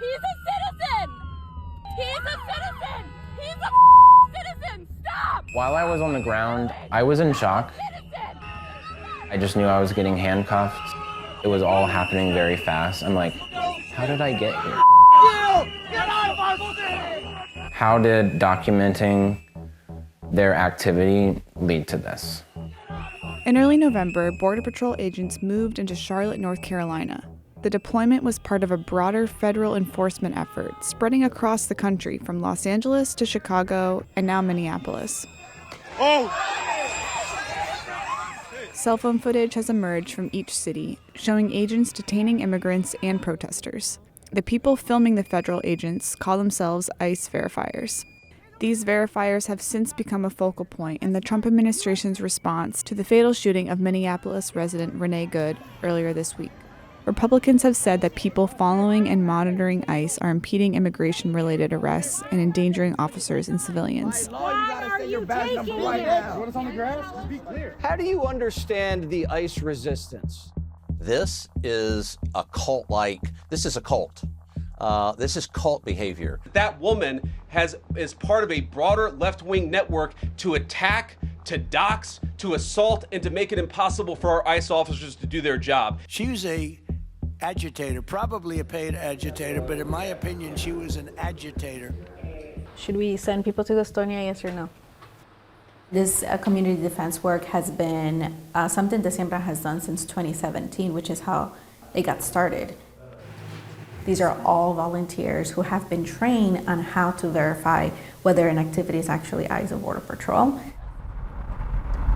He's a citizen! He's a citizen! He's a citizen! Stop! While I was on the ground, I was in shock. I just knew I was getting handcuffed. It was all happening very fast. I'm like, how did I get here? Get out of our city! How did documenting their activity lead to this? In early November, Border Patrol agents moved into Charlotte, North Carolina. The deployment was part of a broader federal enforcement effort spreading across the country from Los Angeles to Chicago and now Minneapolis. Oh! Cell phone footage has emerged from each city, showing agents detaining immigrants and protesters. The people filming the federal agents call themselves ICE verifiers. These verifiers have since become a focal point in the Trump administration's response to the fatal shooting of Minneapolis resident Renée Good earlier this week. Republicans have said that people following and monitoring ICE are impeding immigration-related arrests and endangering officers and civilians. How do you understand the ICE resistance? This is a cult-like, this is a cult. This is cult behavior. That woman is part of a broader left-wing network to attack, to dox, to assault, and to make it impossible for our ICE officers to do their job. She was a agitator, probably a paid agitator, but in my opinion, she was an agitator. Should we send people to Gastonia, yes or no? This community defense work has been something Decembra has done since 2017, which is how it got started. These are all volunteers who have been trained on how to verify whether an activity is actually ICE or Border Patrol.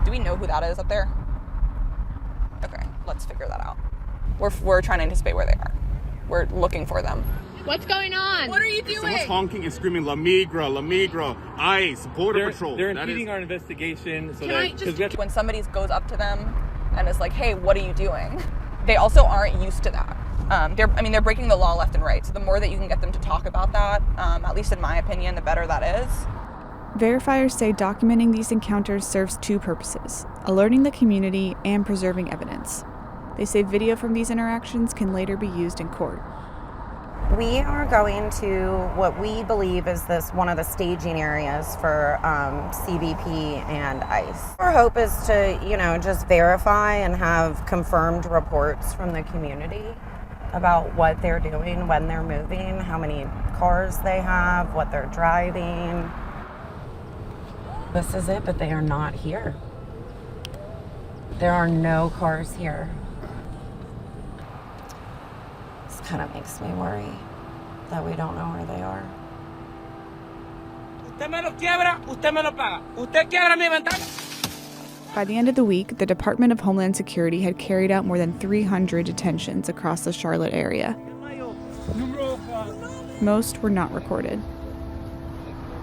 Do we know who that is up there? Okay, let's figure that out. We're trying to anticipate where they are. We're looking for them. What's going on? What are you doing? Someone's honking and screaming, La Migra, ICE, Border Patrol. They're impeding our investigation. So When somebody goes up to them and is like, hey, what are you doing? They also aren't used to that. They're breaking the law left and right. So the more that you can get them to talk about that, at least in my opinion, the better that is. Verifiers say documenting these encounters serves two purposes: alerting the community and preserving evidence. They say video from these interactions can later be used in court. We are going to what we believe is one of the staging areas for CBP and ICE. Our hope is to, just verify and have confirmed reports from the community about what they're doing, when they're moving, how many cars they have, what they're driving. This is it, but they are not here. There are no cars here. This kind of makes me worry that we don't know where they are. By the end of the week, the Department of Homeland Security had carried out more than 300 detentions across the Charlotte area. Most were not recorded.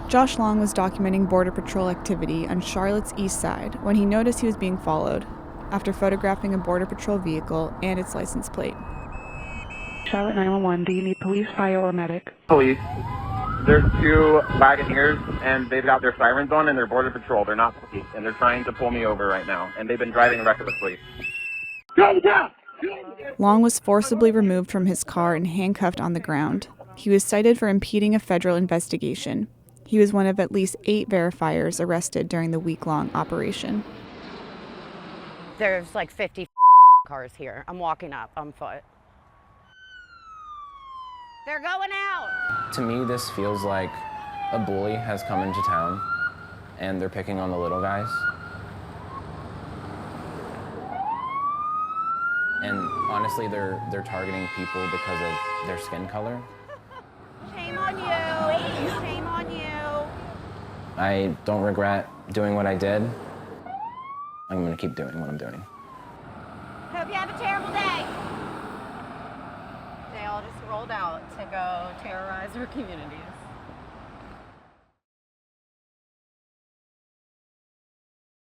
Josh Long was documenting Border Patrol activity on Charlotte's east side when he noticed he was being followed after photographing a Border Patrol vehicle and its license plate. Charlotte 911, do you need police, fire, or medic? Police. There's two Wagoneers, and they've got their sirens on, and they're Border Patrol. They're not police, and they're trying to pull me over right now, and they've been driving recklessly. Long was forcibly removed from his car and handcuffed on the ground. He was cited for impeding a federal investigation. He was one of at least 8 verifiers arrested during the week-long operation. There's like 50 cars here. I'm walking up on foot. They're going out. To me, this feels like a bully has come into town and they're picking on the little guys. And honestly, they're targeting people because of their skin color. Shame on you. Shame on you. I don't regret doing what I did. I'm gonna keep doing what I'm doing. Hope you have a terrible day. They all just rolled out to go terrorize our communities.